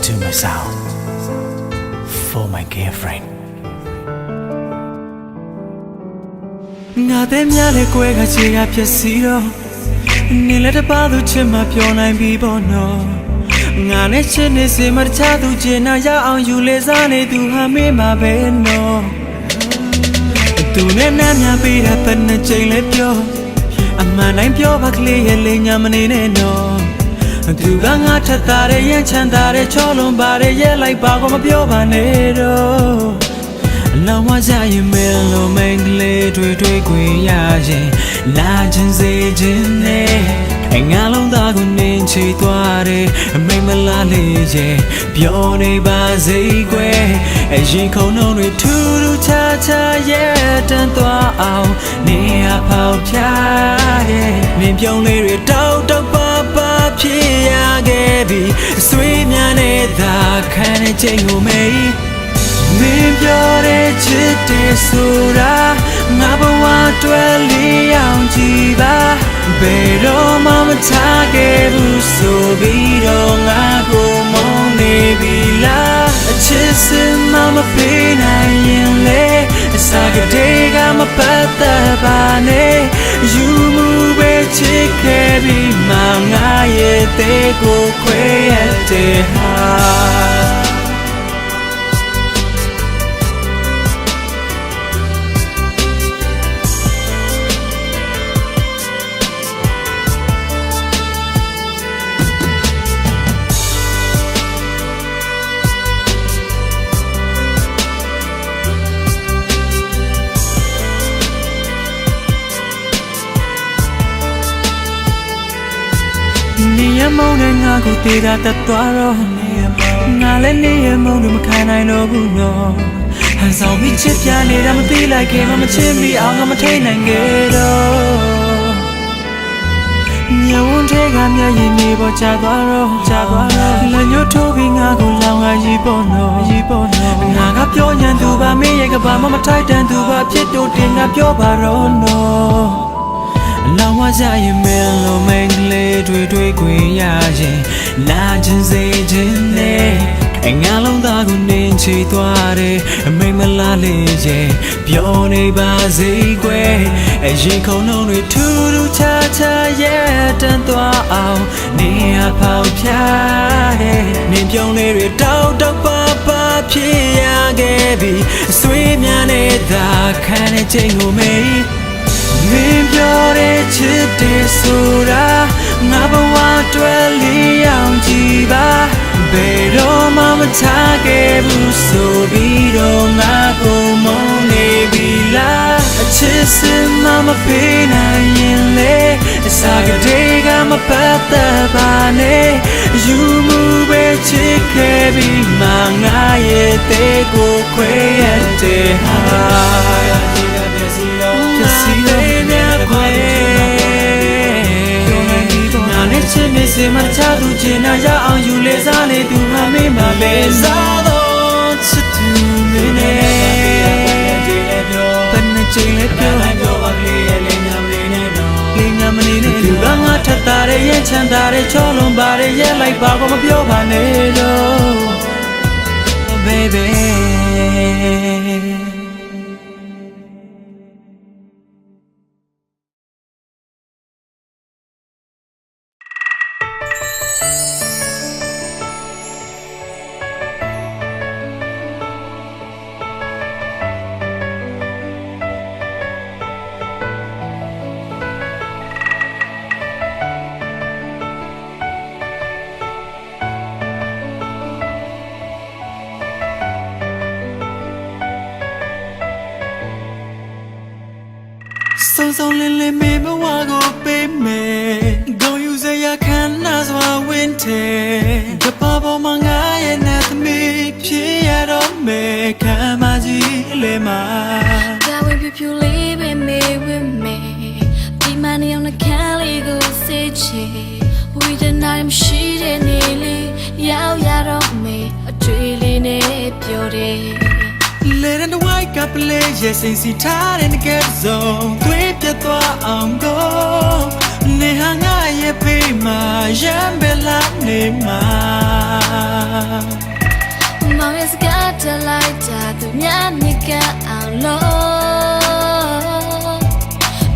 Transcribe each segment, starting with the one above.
to myself for my girlfriend ငါတဲ့များလေကွဲကချေကဖြစ်စီတော့နေလက်တပါသူချစ်မှပြောနိုင်ပြီပေါ့နော်ငါနဲ့ချစ်နေစေမတခြားသူချင်နာရအောင်ယူလေစားနေသူဟာမေးမှာပဲနော်သူနဲ့နားများပေးတဲ့ဘယ်နှချိန်လဲပြောအမှန်တိုင်းပြောပါကလေးရဲ့လိမ်ညာမနေနဲ့နော်သူကငါထက်သားတဲ့ရမ်းချမ်းသာတဲ့ချောလွန်ပါတဲ့ရဲလိုက်ပါကိုမပြောပါနဲ့တော့လောင်ဝကြရင်မဲလို့မင်းကလေးတွေ့ခွေရရင်လာခြင်းစေခြင်းနဲ့ငါလုံးသားကိုနင်းချီသွားတယ်မိမလားလေးရဲ့ပြောနေပါစေကွယ်အရင်ခုံနှုံးတွေထူးထူးခြားခြားရဲ့တန်သွားအောင်နေရဖောက်ပြရဲ့မင်းပြုံးလေးတွေတောက်ပါဖြစ်ရခဲ့ပြီဆွေးများနေတာခံနေချိန်ကိုမေးမင်းပြောတဲ့ချစ်တဲ့ဆိုတာငါဘဝတွေ့လျအောင်ကြည်ပါဘယ်တော့မှမထားခဲ့ဘူးဆိုပြီးတော့ငါကိုမုန်းနေပြီလားအချစ်စမမပေးနိုင်ရင်လေအစားကလေးကမပတ်သက်ပါနဲ့ယူမှုပဲချစ်ခဲ့ပြီးမှငါရဲ့တဲ့ကိုခွဲရတဲ့ဟာနေရမုန်းတဲ့ငါကိုတေးတာတက်သွားတော့ငါလည်းနေရမုန်းလို့မခံနိုင်တော့ဘူးနော်ဟန်ဆောင်ပြီးချစ်ပြနေတာမသိလိုက်ခင်မချစ်မိအောင်ငါမထိန်နိုင်ခဲ့တော့ညဝန်ထဲကမျက်ရည်မြေပေါ်ကျသွားတော့လက်ညှိုးထိုးပြီးငါကိုလောင်ရည်ပေါ်နော်ငါကပြောညံသူပါမင်းရဲ့ကဘာမှမထိုက်တန်သူပါဖြစ်တော့တင်ငါပြောပါတော့နော်လောင်ဝကြရင်မဲလို့မင်းကလေးတွေ့ခွေရရင်လာခြင်းစေခြင်းနဲ့ငါလုံးသားကိုနင်းချီသွားတယ်မိမလားလေးရဲ့ပြောနေပါစေကွယ်အရင်ခုံနှုံးတွေထူးထူးခြားခြားရဲ့တန်သွားအောင်နေရဖောက်ပြတဲ့နင်းပြုံးလေးတွေတောက်ပါဖြစ်ရခဲ့ပြီဆွေးများနေတာခံနေချိန်ကိုမေးမင်းပြောတဲ့ချစ်တဲ့ဆိုတာငါဘဝတွေ့လျအောင်ကြည်ပါဘယ်တော့မှမထားခဲ့ဘူးဆိုပြီးတော့ငါကိုမုန်းနေပြီလားအချစ်စမမပေးနိုင်ရင်လေအစားကလေးကမပတ်သက်ပါနဲ့ယူမှုပဲချစ်ခဲ့ပြီးမှငါရဲ့တဲ့ကိုခွဲရတဲ့ဟာချစ်နေစေမချသူချင်နာရအောင်ယူလေစားနေသူဟာမေးမှာပဲစားတော့ချစ်သူမင်းနဲ့ဘယ်နှချိန်လဲပြောပါကလေးရဲ့လိမ်ညာမနေနဲ့တော့လိမ်ညာမနေနဲ့သူကငါထက်သားတဲ့ရမ်းချမ်းသာတဲ့ချောလွန်ပါတဲ့ရဲလိုက်ပါကိုမပြောပါနဲ့တော့ baby So lily me but what go be me go use a can as well winter the bubble manga and at me pia don't make a magic lema that will be pure living me with me the money on the cali go say che we the night she didn't nearly ya don't me a trailing it pure let in the white cup play yes ain't see tired in the get zone we get the go ne hanga ye pe မှာရမ်းပဲလာနေမှာ မောင်ရဲ့စကားတလိုက်တာသူများမြကအောင်လို့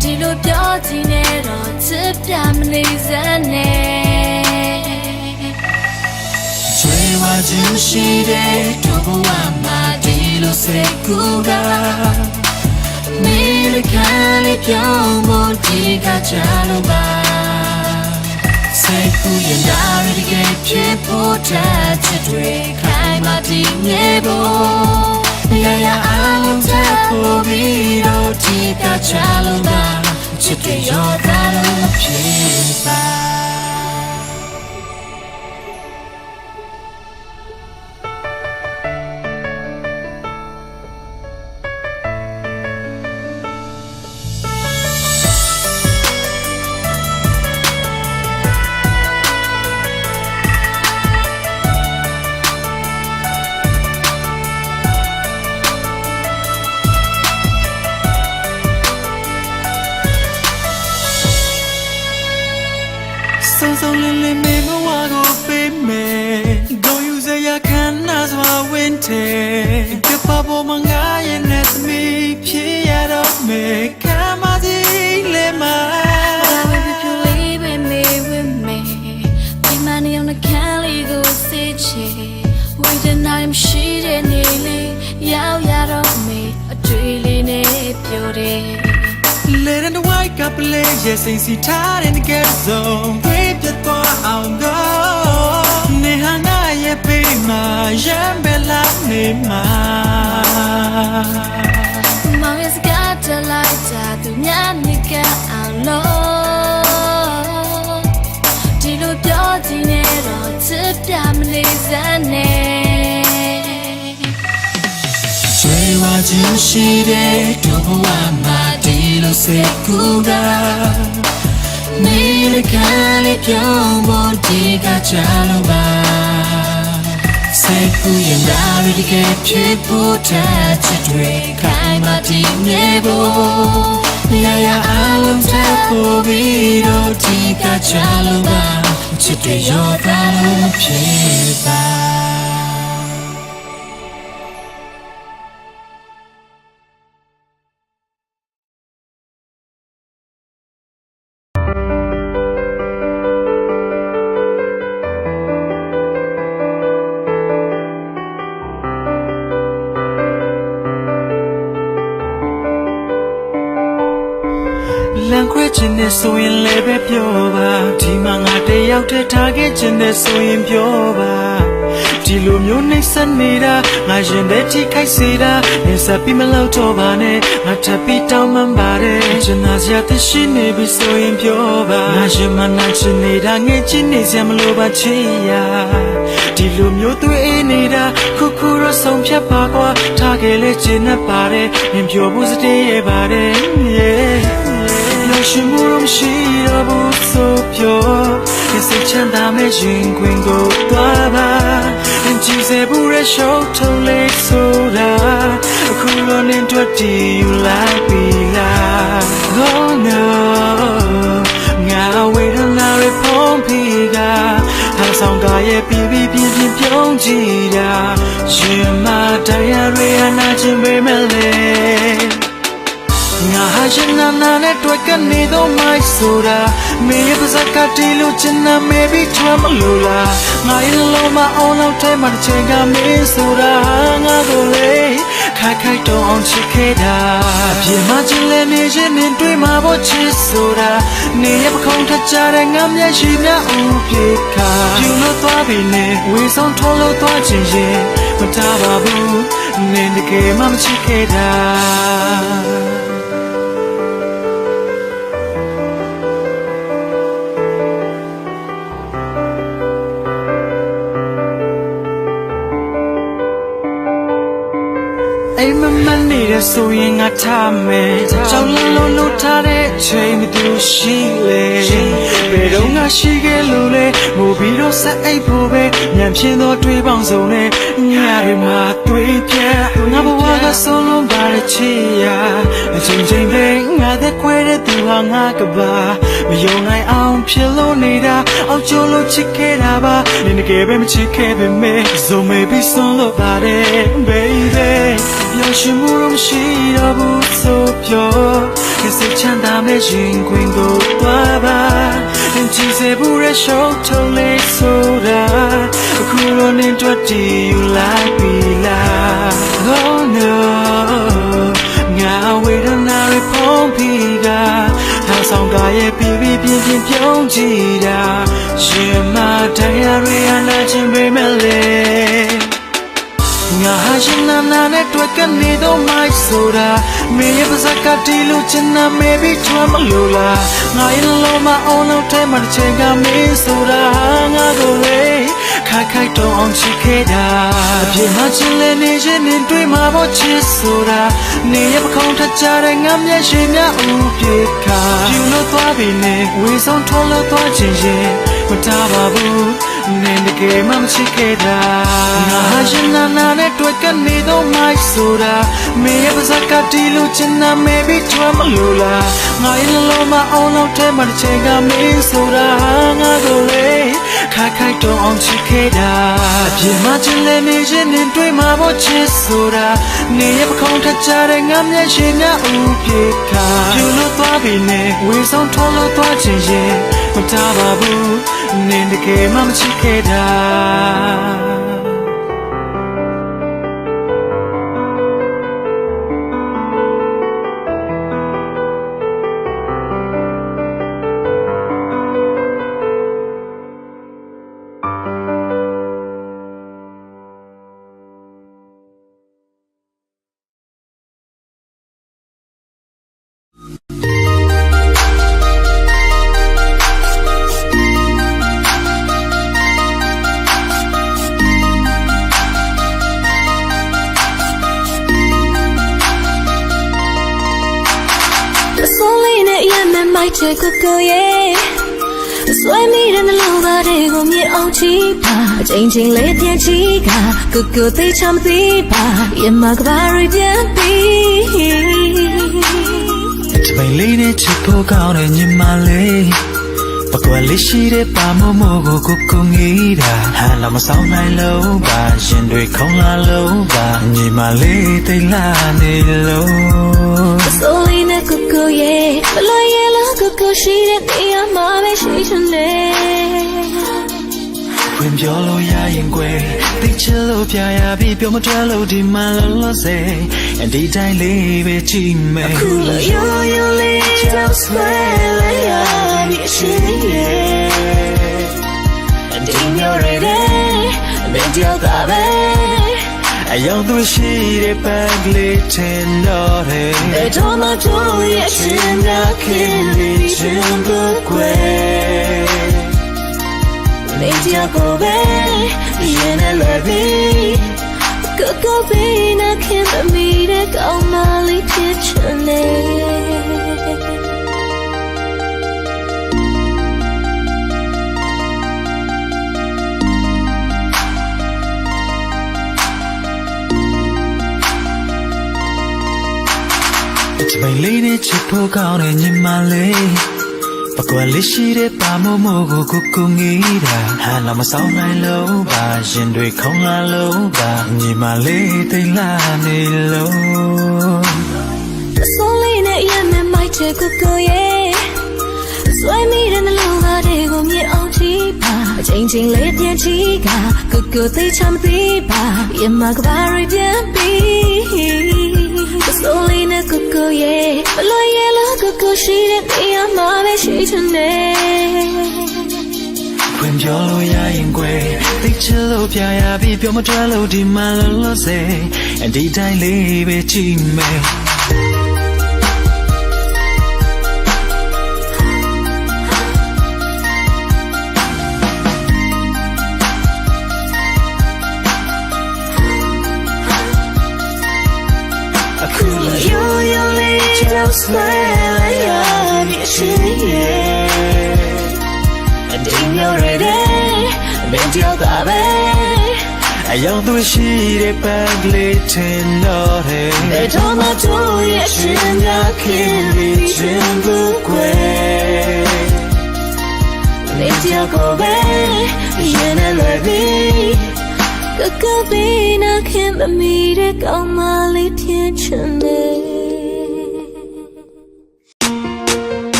ဒီလိုပြောချင်နေတော့ချစ်ပြမနေစမ်းနဲ့ချွေဝါခြင်းရှိတဲ့တို့ဘဝမှာဒီလိုစိတ်ကူးကနေလခံလေးပြောင်းဖို့ဒီကကြလို့ပါစိတ်ကူးရင်ဒါရတဲ့ဖြစ်ဖို့တတ်ချစ်တွေခိုင်မာတည်မြဲဖို့ရရအောင်တဲ့ဖို့ပြီးတော့ဒီကကြလို့ပါချစ်တွေရောတာလို့ဖြစ်ပါဆုံးလင်းလင်းမေမဝါကိုပေးမယ်ဒိုယူစရာခံနာစွာဝင်းတယ်ကပပေါ်မငါရဲ့နဲ့သမီးဖြစ်ရတော့မယ်ခံမကြီးလေမ I will be pure living me with meဒီမနီအောင်ခံလေးကိုစေချေဝိဒနာမ်ရှိတဲ့နေလေးရောက်ရတော့မယ်အတွေ့လေးနဲ့ပြောတယ် Let in the white cup lay yes ain't see tired in the get zone Break your thought out go Ne hana ye be ma yam bella ne ma Mom is got to like that to nya ni ka out low Di lo pyo ji ne ro chit pya ma le san ne Chwe wa jin shi de do bwa ma di lo se ku ga Ne le ka le pyo bo di ga cha lo ba Se ku yin da ri de ke phit bo ta chit twe khai ma ti mye bo Ya ya alum ta ko bi do di ga cha lo ba chit twe yo ta lo phit baလန်ခွဲခြင်းနဲ့ဆိုရင်လည်းပဲပြောပါဒီမှာငါတယောက်တည်းထားခဲ့ခြင်းနဲ့ဆိုရင်ပြောပါဒီလိုမျိုးနှိမ့်ဆက်နေတာငါရင်ထဲထိခိုက်စေတာနေစပ်ပြီးမလောက်တော့ပါနဲ့ငါထပ်ပြီးတောင်းပန်ပါတယ်ချင်သာစရာသိရှိနေပြီဆိုရင်ပြောပါငါရင်မနာချင်နေတာငဲ့ချင်နေစရာမလိုပါချစ်ရဒီလိုမျိုးသွေးနေတာခုခုတော့ဆုံးဖြတ်ပါကွာထားခဲ့လေချင်နေပါတယ်နင်ပြောဖို့စတဲ့ရပါတယ် ရှင်မလို့ရှိတော့ဘူးဆိုပြောဒီစိတ်ချမ်းသာမဲ့ရင်ခွင်ကိုသွားပါအင်ကြည့်စေဘူးရဲ့ရှောက်ထုံးလေးဆိုတာအခုလိုနေတွေ့တည်ယူလိုက်ပြီလား Oh no ငါဝေဒနာရဖုံးပြီးကဟန်ဆောင်ကရဲ့ပြပြပြပြပြုံးကြည့်တာရှင်မတရားရရနာချင်ပေမဲ့လေငါဟာရှင်နာနာနဲ့တွေ့ကနေတော့မိုက်ဆိုတာမေးပါစကားတီလို့ချင်နာမေးပြီးထွမ်းမလို့လားငါရဲ့လုံးမအောင်လောက်ထဲမှာတစ်ချိန်ကမင်းဆိုတာငါတို့လေခိုက်တော့အောင်ချစ်ခဲ့တာအပြင်းမချင်လဲနေရင်နေတွေ့မှာပေါ့ချစ်ဆိုတာနေရပခုံးထကြတဲ့ငါမျက်ရှိမြဦးပြေခါပြူလို့သွားပြီနဲ့ဝေဆုံးထိုးလို့သွားချင်ရင်မထားပါဘူးနေတကယ်မှမချစ်ခဲ့တာအိမ်မမနေတဲ့ဆိုရင်ငါထားမယ်ကြောက်လုံးလို့ထားတဲ့ချိန်မသူရှိလေဘယ်တော့ငါရှိခဲ့လို့လဲမို့ပြီးတော့ဆက်အိပ်ဖို့ပဲညံပြင်းသောတွေးပေါင်းစုံနဲ့ညတွေမှာတွေးပြငါဘဝကဆုံးလုံးပါတဲ့ချစ်ရအချိန်ချင်းပဲငါသက်ခွဲတဲ့သူဟာ ငါကပါမယုံနိုင်အောင်ဖြစ်လို့နေတာအောက်ကျလို့ချစ်ခဲ့တာပါနင်တကယ်ပဲမချစ်ခဲ့ပေမဲ့ So maybe ဆုံးလို့ပါတယ် baby ပြောရှင်မှုတော့မရှိတော့ဘူးဆိုပြောစိတ်ချမ်းသာမဲ့ရင်ခွင်ကိုသွားပါသင်ကြည့်စေဘူးရဲ့ show ထုံးလေးဆိုတာအခုတော့နေတွေ့တည် you like me like oh no ငါဝေဒနာတွေပုံပြီးကဟာဆောင်ကရဲ့ပြီးပြင်းပြုံးကြည့်တာရှင်မတရားတွေအနာကျင်ပေမဲ့လေငါဟာရှင်နာနာနဲ့တွေ့ကနေတော့မိုက်ဆိုတာမင်းရဲ့ပါစကားတီးလို့ချင်တာ maybe ထွမ်းမလို့လားငါရဲ့လုံးမအောင်လို့ထဲမှာတစ်ချိန်ကမင်းဆိုတာငါကိုလေခိုက်တော့အောင်ချစ်ခဲ့တာအပြစ်မှချင်လေနေရင်နေတွေ့မှာပေါ့ချစ်ဆိုတာနေရပခုံးထကြတဲ့ငါမျက်ရှိများဦးပြေခါပြူလို့သွားပြီနေဝေဆုံးထွန်းလို့သွားချင်ရင်မတားပါဘူးနေတကယ်မှမချစ်ခဲ့တာငါဟာရှင်နာနာနဲ့တွေ့ကနေတော့မိုက်ဆိုတာမင်းရဲ့ပါစကားတီးလို့ချင်တာ maybe ထွမ်းမလို့လားငါရဲ့လုံးမအောင်လို့ထဲမှာတစ်ချိန်ကမင်းဆိုတာငါကိုလေခိုက်တော့အောင်ချစ်ခဲ့တာအပြစ်မှချင်လေနေရင်နေတွေ့မှာပေါ့ချစ်ဆိုတာနေရပခုံးထကြတဲ့ငါမျက်ရှိများဦးပြေခါပြူလို့သွားပြီနေဝေဆုံးထွန်းလို့သွားချင်ရင်မတားပါဘူးနေတကယ်မှမချစ်ခဲ့တာမိုက်တဲ့ကိုကိုရဲ့ဆွဲမိတဲ့နှလုံးသားတွေကိုမြင်အောင်ကြည့်ပါအချိန်ချင်းလေးပြန်ကြည့်ကကိုကိုသိချမသိပါရင်မကဘာရီပြန်ပြီးတပိန်လေးနဲ့ချစ်ဖို့ကောင်းတဲ့ညီမလေးပကွက်လေးရှိတဲ့ပါမမို့ကိုကိုငေးတာဟာလာမဆောင်နိုင်လို့ပါရင်တွေခုံလာလို့ပါညီမလေးတိတ်လာနေလို့ဆိုလေးနဲ့ကိုကိုရဲ့ဘလို့ရဲ့လားကိုကိုရှိတဲ့နေရာမှာပဲရှိချင်တယ်ဝင်ပြောလို့ရရင်ကွယ်သိချင်လို့ပြရပြီးပြောမထွက်လို့ဒီမှာလောလောဆယ်အဒီတိုင်းလေးပဲကြည့်မယ်အခုလိုရိုးရိုးလေးတော့ဆွဲလိုက်ရပြီရှင်ရဲ့အဒီမျိုးရတဲ့မင်းကြောက်တာပဲအယောင်သူရှိတဲ့ပန်းကလေးထင်တော့တယ်ဘယ်တော့မှတို့ရဲ့ရှင်နာခင်ပြီးရှင်ကိုကွယ်မင်းကြောက်ကိုပဲရင်နဲ့လွယ်ပြီးကိုပဲနာခင်မီးတဲ့ကောင်းမလေးဖြစ်ချင်တယ်တပိန်လေးနဲ့ချစ်ဖို့ကောင်းတဲ့ညီမလေးပကွက်လေးရှိတဲ့ပါမမို့ကိုကိုငေးတာဟာလာမဆောင်နိုင်လို့ပါရင်တွေခုံလာလို့ပါညီမလေးတိတ်လာနေလို့ဆိုလေးနဲ့ရမ်းမိုက်တဲ့ကိုကိုရဲ့ဆွဲမိတဲ့နှလုံးသားတွေကိုမြင်အောင်ကြည့်ပါအချိန်ချင်းလေးပြန်ကြည့်ကကိုကိုသိချမသိပါရင်မကဘာရီပြန်ပြီးဆိုလေးနဲ့ကိုကိုရဲ့ဘလို့ရဲ့လားကိုကိုရှိတဲ့နေရာမှာပဲရှိချင်တယ်ဝင်ပြောလို့ရရင်ကွယ်သိချင်လို့ပြရပြီးပြောမထွက်လို့ဒီမှာလောလောဆယ်အဒီတိုင်းလေးပဲကြည့်မယ်အခုလိုရိုးရိုးလေးတော့ဆွဲလိုက်ရပြီရှင်ရဲ့အဒီမျိုးရတဲ့မင်းကြောက်တာပဲအယောင်သူရှိတဲ့ပန်းကလေးထင်တော့တယ်ဘယ်တော့မှတို့ရဲ့ရှင်နာခင်ပြီးရှင်ကိုကွယ် go away, you never be. Go be, I can't meet it, go my little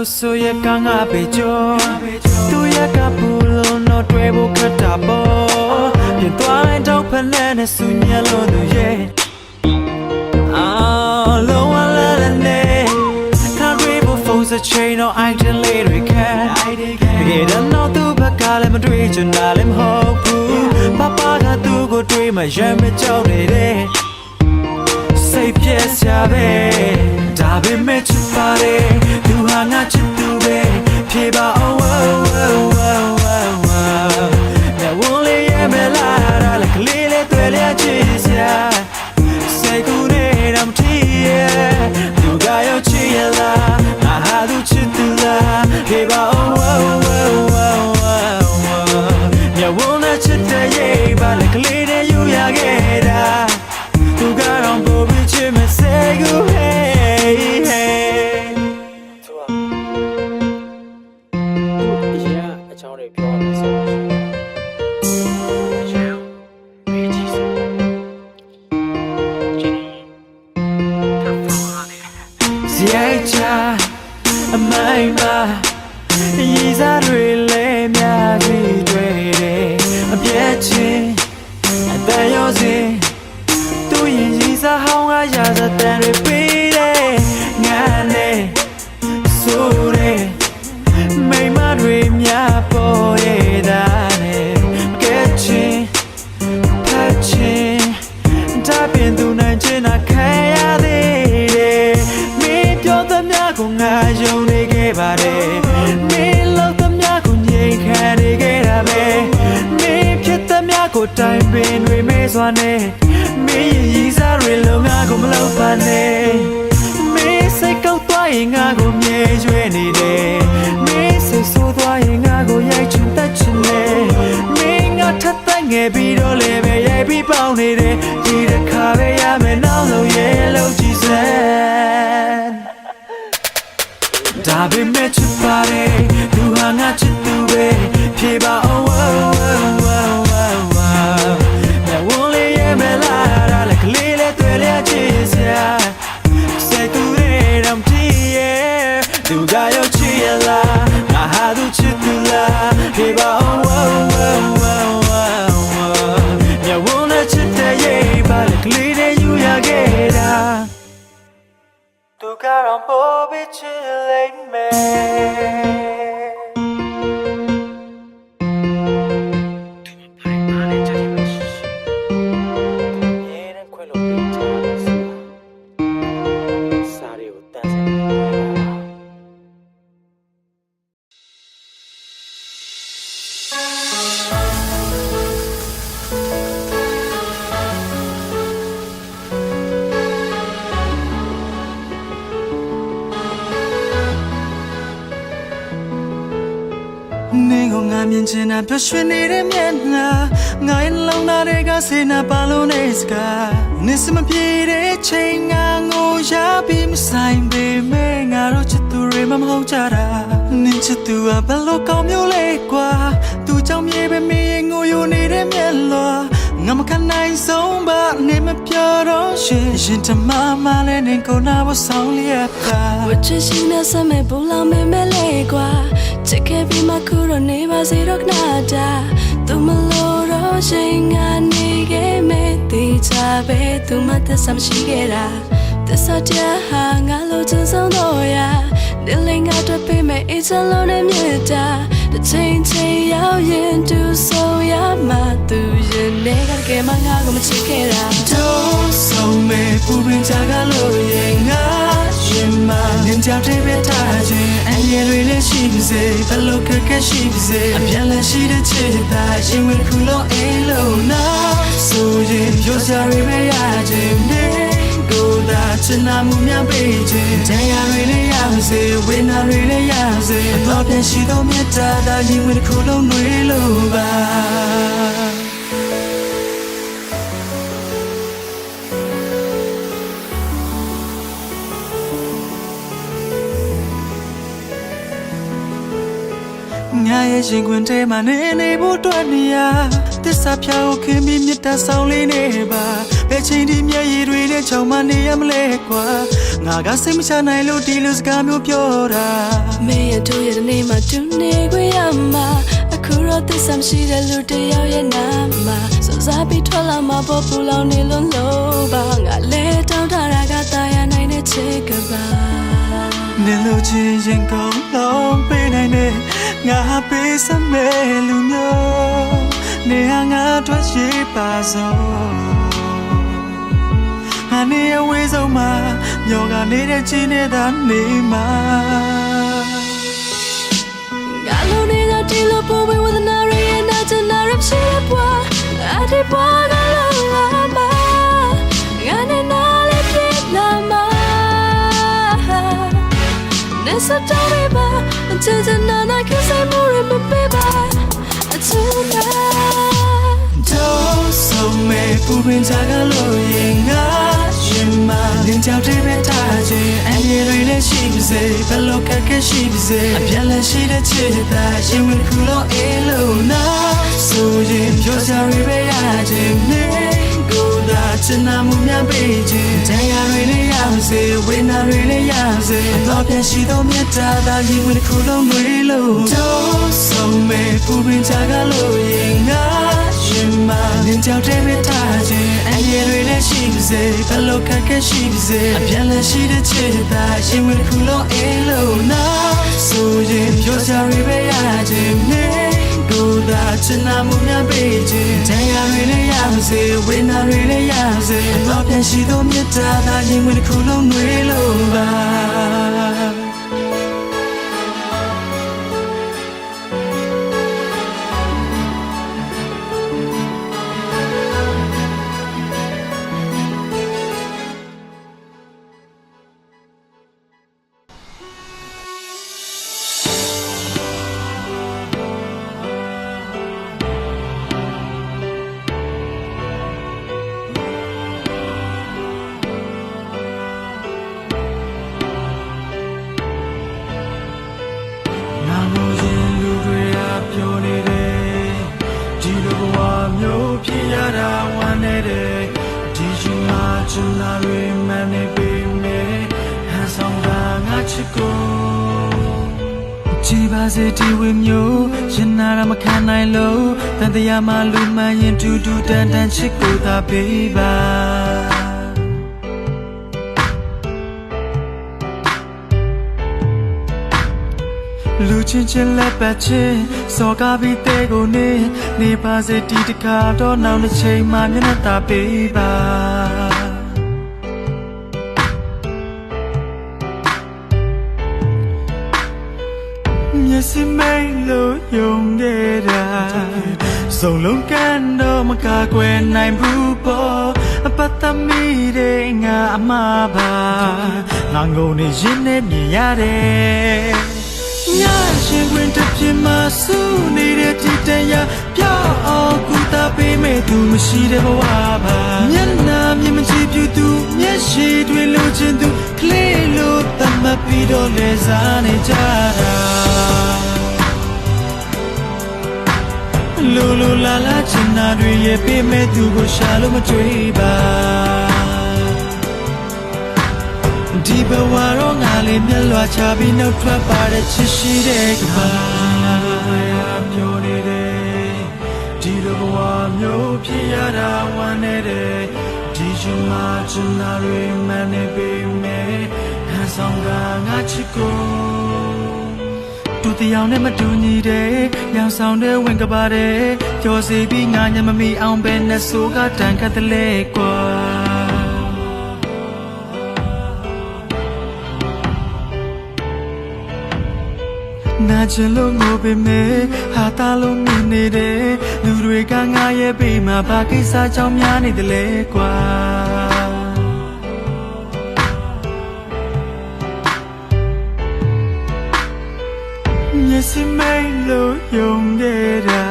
So ye kanga bejo tu ye kapulo no twebo katabo ye twa dau phane su nya lo tu ye lo wala ne ka twebo phone sa chain no idol le ri ka ye dan no tu baka le ma twi chun na le mho pu papa ga tu ko twi ma yan ma chaw ne de say pies ya be da be me chu pa de tu ha nga chu tu be phe ba oh oh oh oh ya wole ye me la ra la kle le twe le chi sia say ku ne dam ti ye tu ga yo chi ye la a ha tu chi tu la phe ba oh oh oh ya wole chi de ye ba la kle de yu ya ge da tu ga ram bo bi chi me say ku hey hey Is that really me? A bitchin', and then you're saying, do you see how I just a ten repeat it? Nane, so make my dream ya boy, dane, catching, touching, tapping to 19, I can't me, you're the Nagon, I only gave a day. Time been we may swan me is a real long ago pane me say go dying ago me any day me say so dying ago yai chun touch me not a thing a bit or live a be bounded did a carve ya me now no yellow Jesus Dabi me chupare tu hanga chitube piba oh oh oh Say tu eram tie tu ga yo chi la na ha du chi tu la he ba ya wona chi te ye ba le kli de yu ya ge da tu ga ram bo bi chi le me面前那飘雪你的面啊，我因冷那的个谁那巴路那是个，你什么皮的情啊，我也比不上别没我若只图人们好家啦，你只图啊巴路高苗来qua，图张面被面我有你的面了。我们看那松吧，你们飘到雪，现在妈妈来能够拿我上列吧。我最近的什么不浪妹妹来过，这个比马库罗你把谁都拿着，都没落到心啊，你给没地差别，都没得什么西给啦，得啥家哈，我路真上多呀，你领我的背没一层楼的面家。情情要演就手呀嘛，都人那个给嘛我们去给啦。都手没不变加个路演啊，人嘛人家这边他去，哎ရတွေလည်းရှိပါစေဘလို့ခက်ခက်ရှိပါစေအပြန်လည်ရှိတဲ့ချစ်တာရင်ဝင်ခုလုံးအေးလို့နာဆိုရင်ပြောစရာတွေပဲရခြင်းနဲ့ကိုယ်သာချင်နာမှုများပေးခြင်းတရားတွေလည်းရပါစေဝိညာဉ်တွေလည်းရပါစေတော့ပြန်ရှိသောမြတ်တာသာရင်ဝင်ခုလုံးတွေလို့ပါငါရဲ့ရင်ခွင်ထဲမှာနေဖို့အတွက်နေရသစ္စာဖြောက်ခင်ပြီးမြတ်တာဆောင်လေးနေပါဘယ်ချိန်ဒီမျက်ရည်တွေနဲ့ချောင်းမနေရမလဲကွာငါကစိတ်မချနိုင်လို့ဒီလိုစကားမျိုးပြောတာမေရဲ့တို့ရဲ့နေမှာတူနေခွေရမှာအခုတော့သစ္စာမရှိတဲ့လူတစ်ယောက်ရဲ့နာမှာစောစားပြီးထွက်လာမှာပေါ်ပူလောင်နေလို့လို့ပါငါလဲတောင်းထားတာကတာယာနိုင်တဲ့ချစ်ကပါနေလို့ချင်းရင်ကောင်းလုံးပေးနိုင်တဲ့ငါပေးစမဲ့လူမျိုးနေဟာငါတို့ရှိပါစို့ငါနေအဝေးဆုံးမှာညောကနေတဲ့ချင်းနေတာနေမှာငါလုံးနေတာဒီလိုပုံဝေဝဒနာရရဲ့နာချင်နာရရှိတဲ့ဘွားငါဒီဘွားကလုံးလာမှာငါနဲ့နားလေးပြလာမှာနေစတော်ရပါအချစ်နာနာကစားမှုရမပေးပါအချစ်နာတော့ဆုံးမဲ့ပူပင်ချကလို့ရင်ငါရင်မလင်းကြောက်တဲ့ပဲထားခြင်းအမြင်တွေလည်းရှိပါစေဘလို့ခက်ခက်ရှိပါစေအပြန်လည်းရှိတဲ့ချစ်တာရင်ဝင်ခုလို့အေးလို့နာဆိုရင်ပြောစရာတွေပဲရခြင်းနဲ့ကိုယ်သာချင်နာမှုများပေးခြင်းတရားတွေလည်းရပါစေဝိညာဉ်တွေလည်းရပါစေတော့ပြန်ရှိသောမြတ်တာသာရင်ဝင်ခုလုံးတွေလို့တော့ဆုံးမဲ့ပူပင်ချကလို့ရင်ငါရင်မလင်းကြောက်တဲ့ပဲထားခြင်းအမြင်တွေလည်းရှိပါစေဘလို့ခက်ခက်ရှိပါစေအပြန်လည်းရှိတဲ့ချစ်တာရင်ဝင်ခုလုံးအေးလို့နာဆိုရင်ပြောစရာတွေပဲရခြင်းနဲ့ကိုယ်သာချင်နာမှုများပေးခြင်းတရားတွေလည်းရပါစေဝိညာဉ်တွေလည်းရပါစေတော့ပြန်ရှိသောမြတ်တာသာရင်ဝင်ခုလုံးတွေလို့ပါဖြစ်ရတာဝမ်းနေတယ်ဒီချိန်မှာချင်တာတွေမှန်နေပေမဲ့ဟန်ဆောင်တာငါချစ်ကိုကြည်ပါစေဒီဝေမျိုးရင်နာရမခံနိုင်လို့တန်တရားမှလူမှန်ရင်တူတူတန်တန်ချစ်ကိုသာပေးပါလူချင်းချင်းလက်ပတ်ချင်းစော်ကားပြီးတဲ့ကိုနေပါစေဒီတခါတော့နောက်တစ်ချိန်မှမျက်နှာသာပေးပါမျက်စိမိတ်လို့ယုံခဲ့တာစုံလုံးကန်တော့မကာကွယ်နိုင်ဘူးပေါ့အပတ်သမီးတွေငါအမှားပါငါငုံနေရင်နဲ့မြင်ရတယ်ညရှင်ဝင်တစ်ပြင်းမှာစူးနေတဲ့တိတရပြောင်းအောင်ကူတာပေးမဲ့သူမရှိတဲ့ဘဝပါမျက်နှာမြင်မကြည့်ပြသူမျက်ရှိတွေလိုချင်သူကလေးလိုတမပြီးတော့လဲစားနေကြတာလူလူလာလာချင်တာတွေရဲ့ပေးမဲ့သူကိုရှာလို့မတွေ့ပါဒီဘဝတော့ငါလေးမျက်လွှာချပြီးနှုတ်ထွက်ပါတဲ့ချစ်ရှိတဲ့ကဘာပြောနေတယ်ဒီလိုဘဝမျိုးဖြစ်ရတာဝမ်းနေတယ်ဒီချိန်မှာချင်တာတွေမှန်နေပေမဲ့ဟန်ဆောင်ကငါချစ်ကိုတူတရားနဲ့မတူညီတဲ့ရောင်ဆောင်တဲ့ဝင်ကပါတဲ့ကြော်စီပြီးငါညမမီအောင်ပဲနဲ့ဆိုကတန်ခတ်တဲ့လေကွာ နာချင်လို့ငိုပေမဲ့ဟာတာလို့နေနေတယ်လူတွေကငါရဲ့ဘေးမှာဘာကိစ္စကြောင့်များနေတယ်လဲကွာမျက်စိမိတ်လို့ယုံခဲ့တာ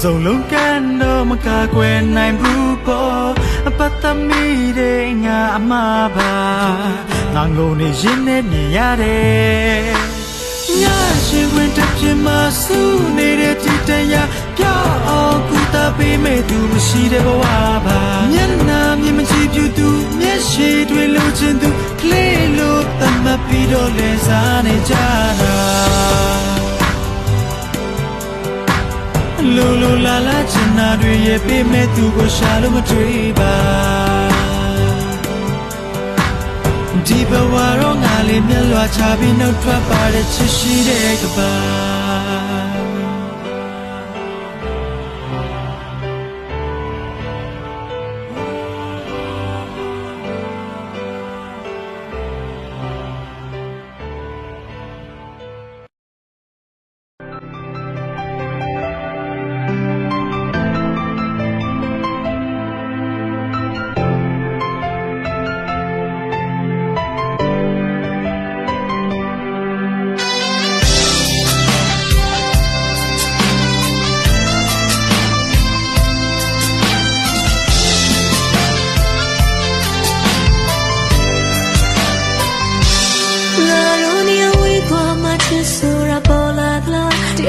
စုံလုံးကန်တော့မကာကွယ်နိုင်ဘူးပေါ့အပတ်သမီးတွေငါအမှားပါငါငုံနေရင်နဲ့မြင်ရတယ်ညရှိဝင်တပြင်းမဆူနေတဲ့တိတရပြောင်းအောင်ကူတာပေးမဲ့သူမရှိတဲ့ဘဝပါမျက်နှာမြင်မကြည့်ပြသူမျက်ရှိတွေလိုချင်သူကလေးလိုတမပြီးတော့လဲစားနေကြတာလူလူလာလာချင်တာတွေရဲ့ပေးမဲ့သူကိုရှာလို့မတွေ့ပါဒီဘဝတော့ငါလေးမျက်လွှာချပြီးနှုတ်ထွက်ပါတဲ့ချစ်ရှိတဲ့ကပါ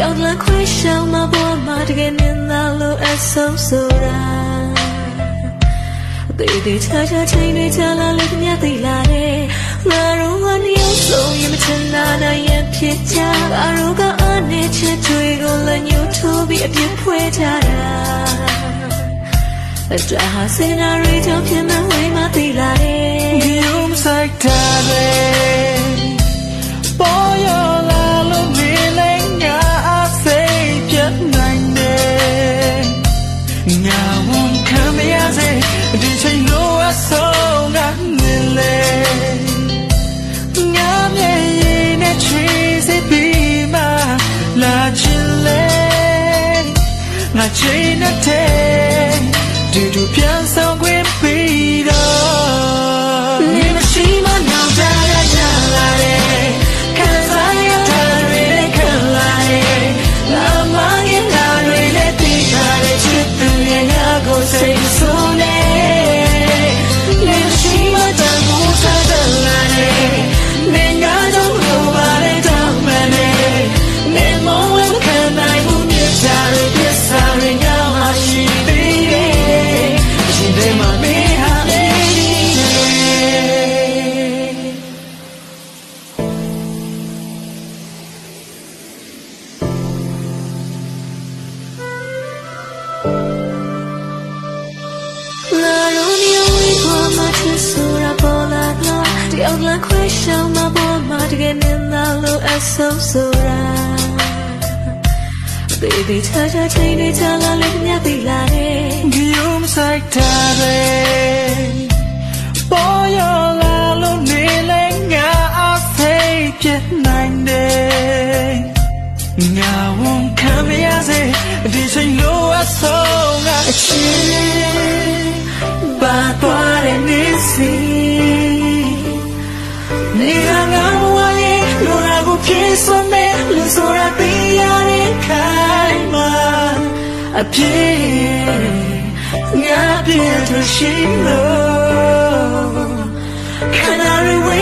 Out like question my boy my again in the low as so they touch a chain they tell a little me they lare la ro one you so you me tell na ya picture aruga on it chui go la you to be a bit pweta a ha scenario to pin my way my they lare you like that boy la lo meဒီချိန်လို့အဆုံးငါနေလေငါမြင်ရင်နဲ့ချီစိပြီးမှလာချင်လေငါချိန်နဲ့တူတူပြန်ဆောင်ခွင့်ပြီးတော့နေမရှိမနောက်ကြရလာတယ်ခံစားရတာတွေနဲ့ခံလာတယ်လာမရင်လာတွေနဲ့တည်ထားတဲ့ချစ်သူရဲ့ငါကိုစိတ်ဆိုးနေOut like question my boy my again in the low as so baby touch a chain they tell a little me they lare you like that boy la lo ne le nga a say get nine day nga won come ya say di chain lo a so nga chi ba twa de ni si Nega ngawaye lorago piesone luzora piyare kaima apye ngapye to shilo kanari we